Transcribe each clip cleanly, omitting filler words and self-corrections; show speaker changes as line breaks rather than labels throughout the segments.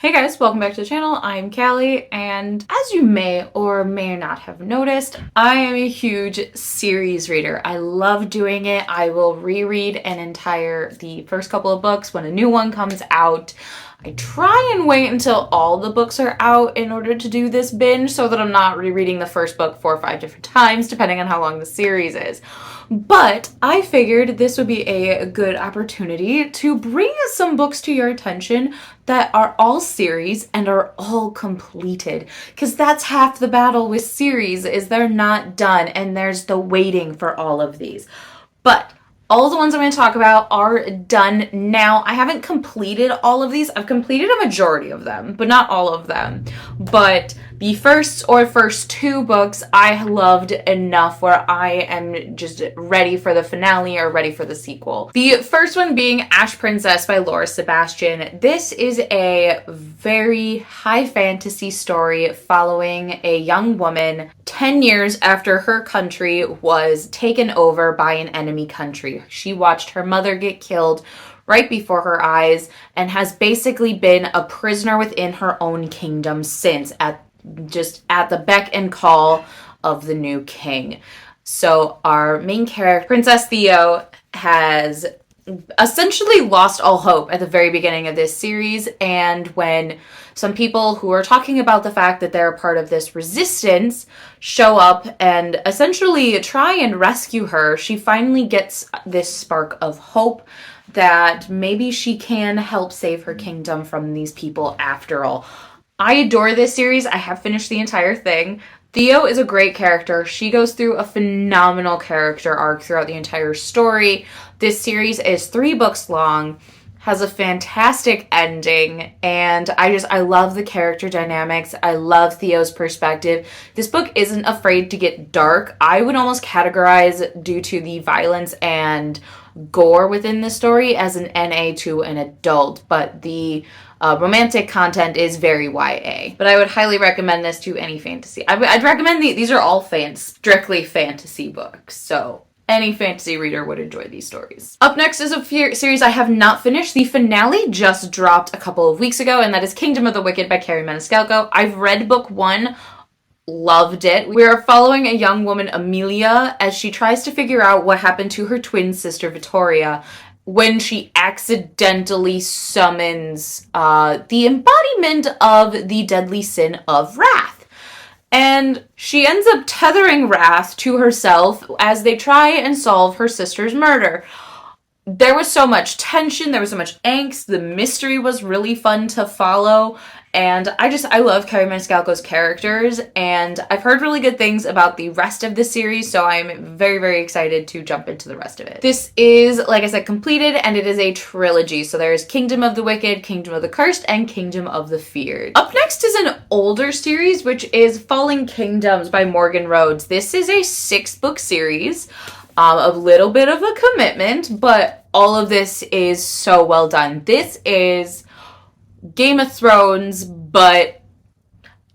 Hey guys, welcome back to the channel. I'm Callie, and as you may or may not have noticed, I am a huge series reader. I love doing it. I will reread the first couple of books when a new one comes out. I try and wait until all the books are out in order to do this binge so that I'm not rereading the first book 4 or 5 different times, depending on how long the series is. But I figured this would be a good opportunity to bring some books to your attention that are all series and are all completed. Because that's half the battle with series, is they're not done and there's the waiting for all of these. But all the ones I'm going to talk about are done now. I haven't completed all of these. I've completed a majority of them, but not all of them. But the first two books I loved enough where I am just ready for the finale or ready for the sequel. The first one being Ash Princess by Sebastian. This is a very high fantasy story following a young woman 10 years after her country was taken over by an enemy country. She watched her mother get killed right before her eyes and has basically been a prisoner within her own kingdom since, at the beck and call of the new king. So our main character, Princess Theo, has essentially lost all hope at the very beginning of this series, and when some people who are talking about the fact that they're part of this resistance show up and essentially try and rescue her, she finally gets this spark of hope that maybe she can help save her kingdom from these people after all. I adore this series. I have finished the entire thing. Theo is a great character. She goes through a phenomenal character arc throughout the entire story. This series is 3 books long, has a fantastic ending, and I love the character dynamics. I love Theo's perspective. This book isn't afraid to get dark. I would almost categorize, due to the violence and gore within the story, as an NA to an adult, but the romantic content is very YA. But I would highly recommend this to any fantasy. I'd recommend these are all strictly fantasy books, so any fantasy reader would enjoy these stories. Up next is a series I have not finished. The finale just dropped a couple of weeks ago, and that is Kingdom of the Wicked by Kerri Maniscalco. I've read book 1, loved it. We are following a young woman, Amelia, as she tries to figure out what happened to her twin sister, Victoria, when she accidentally summons the embodiment of the deadly sin of wrath. And she ends up tethering wrath to herself as they try and solve her sister's murder. There was so much tension, there was so much angst, the mystery was really fun to follow, and I love Kerri Maniscalco's characters, and I've heard really good things about the rest of the series, so I'm very, very excited to jump into the rest of it. This is, like I said, completed, and it is a trilogy, so there's Kingdom of the Wicked, Kingdom of the Cursed, and Kingdom of the Feared. Up next is an older series, which is Falling Kingdoms by Morgan Rhodes. This is a 6-book series. A little bit of a commitment, but all of this is so well done. This is Game of Thrones, but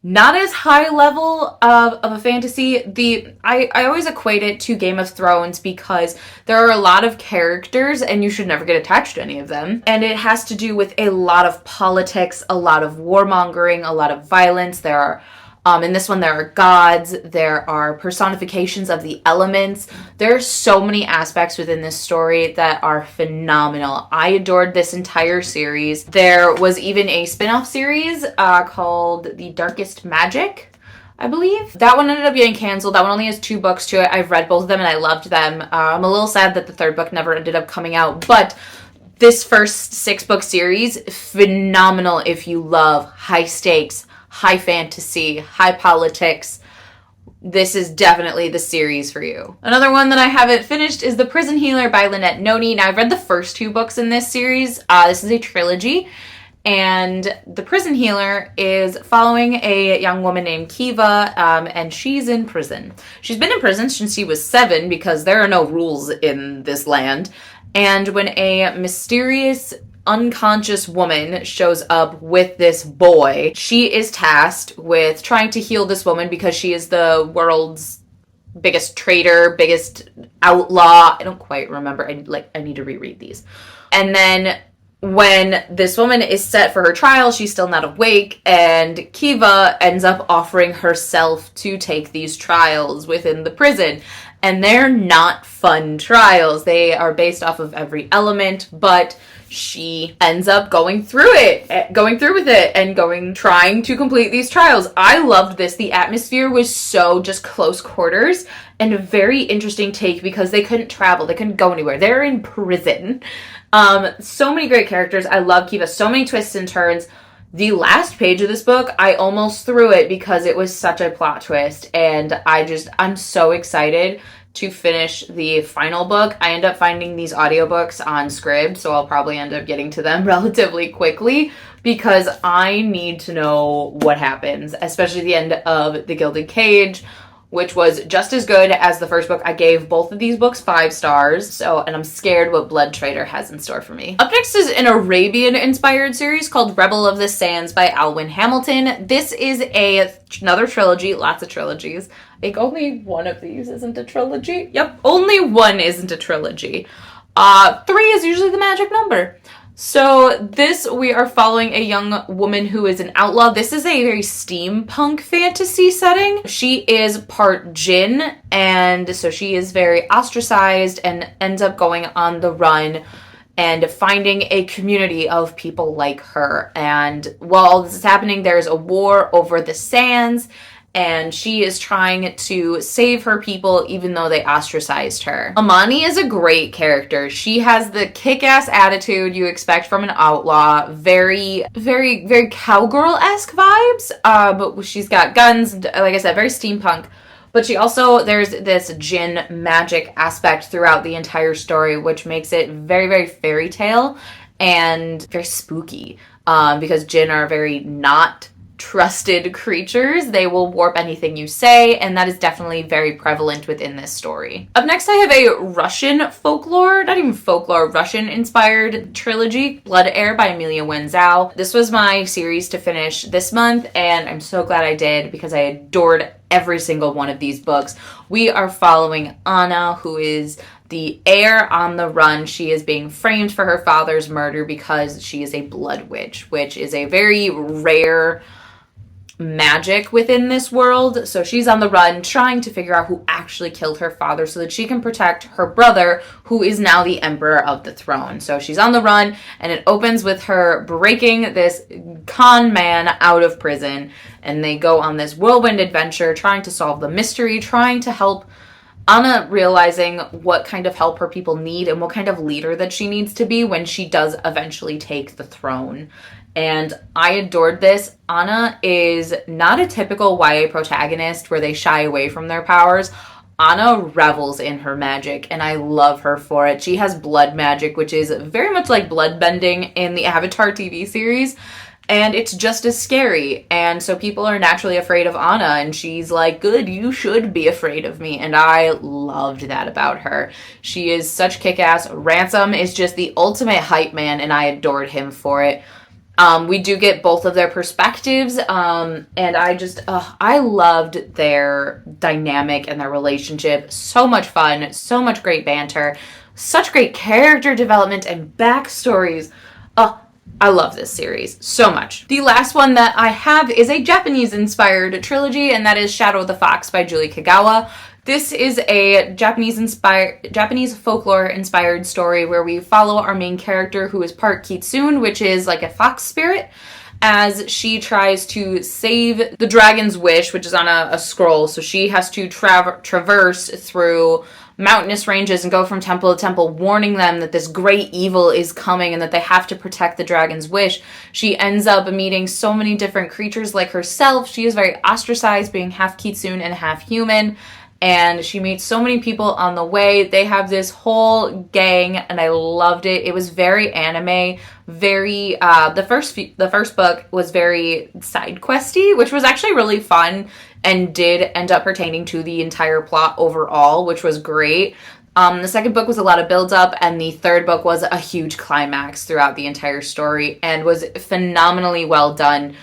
not as high level of a fantasy. I always equate it to Game of Thrones because there are a lot of characters and you should never get attached to any of them. And it has to do with a lot of politics, a lot of warmongering, a lot of violence. There are in this one, there are gods, there are personifications of the elements. There are so many aspects within this story that are phenomenal. I adored this entire series. There was even a spin-off series called The Darkest Magic, I believe. That one ended up getting canceled. That one only has 2 books to it. I've read both of them and I loved them. I'm a little sad that the 3rd book never ended up coming out, but this first 6-book series, phenomenal if you love high stakes, high fantasy, high politics. This is definitely the series for you. Another one that I haven't finished is The Prison Healer by Lynette Noni. Now, I've read the first 2 books in this series. This is a trilogy, and The Prison Healer is following a young woman named Kiva, and she's in prison. She's been in prison since she was 7 because there are no rules in this land. And when a mysterious unconscious woman shows up with this boy, she is tasked with trying to heal this woman because she is the world's biggest traitor, biggest outlaw. I don't quite remember. I need to reread these. And then when this woman is set for her trial, she's still not awake, and Kiva ends up offering herself to take these trials within the prison. And they're not fun trials. They are based off of every element, but she ends up going through with it, and trying to complete these trials. I loved this. The atmosphere was so just close quarters and a very interesting take because they couldn't travel. They couldn't go anywhere. They're in prison. So many great characters. I love Kiva. So many twists and turns. The last page of this book, I almost threw it because it was such a plot twist, and I'm so excited to finish the final book. I end up finding these audiobooks on Scribd, so I'll probably end up getting to them relatively quickly because I need to know what happens, especially the end of The Gilded Cage, which was just as good as the first book. I gave both of these books 5 stars, and I'm scared what Blood Trader has in store for me. Up next is an Arabian-inspired series called Rebel of the Sands by Alwyn Hamilton. This is another trilogy, lots of trilogies. I think only one of these isn't a trilogy. Yep, only one isn't a trilogy. 3 is usually the magic number. So we are following a young woman who is an outlaw. This is a very steampunk fantasy setting. She is part djinn, and so she is very ostracized and ends up going on the run and finding a community of people like her. And while all this is happening, there's a war over the sands, and she is trying to save her people even though they ostracized her. Amelie is a great character. She has the kick-ass attitude you expect from an outlaw. Very, very, very cowgirl-esque vibes. But she's got guns, like I said, very steampunk. But there's this djinn magic aspect throughout the entire story, which makes it very, very fairy tale and very spooky. Because djinn are very not trusted creatures. They will warp anything you say, and that is definitely very prevalent within this story. Up next, I have a Russian-inspired trilogy, Blood Heir by Amelie Zhao. This was my series to finish this month, and I'm so glad I did because I adored every single one of these books. We are following Anna, who is the heir on the run. She is being framed for her father's murder because she is a blood witch, which is a very rare magic within this world. So she's on the run trying to figure out who actually killed her father so that she can protect her brother, who is now the emperor of the throne. So she's on the run, and it opens with her breaking this con man out of prison, and they go on this whirlwind adventure trying to solve the mystery, trying to help Anna, realizing what kind of help her people need and what kind of leader that she needs to be when she does eventually take the throne. And I adored this. Anna is not a typical YA protagonist where they shy away from their powers. Anna revels in her magic, and I love her for it. She has blood magic, which is very much like bloodbending in the Avatar TV series, and it's just as scary. And so people are naturally afraid of Anna, and she's like, good, you should be afraid of me. And I loved that about her. She is such kick-ass. Ransom is just the ultimate hype man, and I adored him for it. We do get both of their perspectives, and I loved their dynamic and their relationship. So much fun, so much great banter, such great character development and backstories. I love this series so much. The last one that I have is a Japanese-inspired trilogy, and that is Shadow of the Fox by Julie Kagawa. This is a Japanese folklore-inspired story where we follow our main character, who is part kitsune, which is like a fox spirit, as she tries to save the dragon's wish, which is on a scroll. So she has to traverse through mountainous ranges and go from temple to temple, warning them that this great evil is coming and that they have to protect the dragon's wish. She ends up meeting so many different creatures like herself. She is very ostracized, being half kitsune and half human. And she meets so many people on the way. They have this whole gang, and I loved it. It was very anime, very, the first book was very side questy, which was actually really fun and did end up pertaining to the entire plot overall, which was great. The second book was a lot of build up, and the third book was a huge climax throughout the entire story and was phenomenally well done.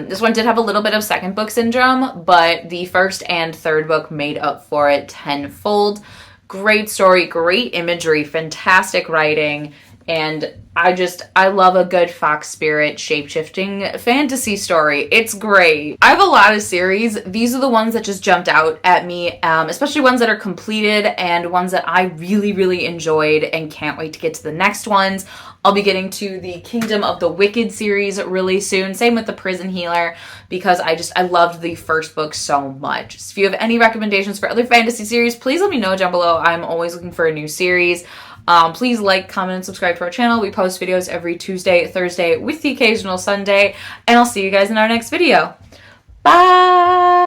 This one did have a little bit of second book syndrome, but the first and third book made up for it tenfold. Great story, great imagery, fantastic writing, and I love a good fox spirit shape-shifting fantasy story. It's great. I have a lot of series. These are the ones that just jumped out at me, especially ones that are completed and ones that I really, really enjoyed and can't wait to get to the next ones. I'll be getting to the Kingdom of the Wicked series really soon. Same with the Prison Healer, because I loved the first book so much. So if you have any recommendations for other fantasy series, please let me know down below. I'm always looking for a new series. Please like, comment, and subscribe to our channel. We post videos every Tuesday, Thursday, with the occasional Sunday. And I'll see you guys in our next video. Bye!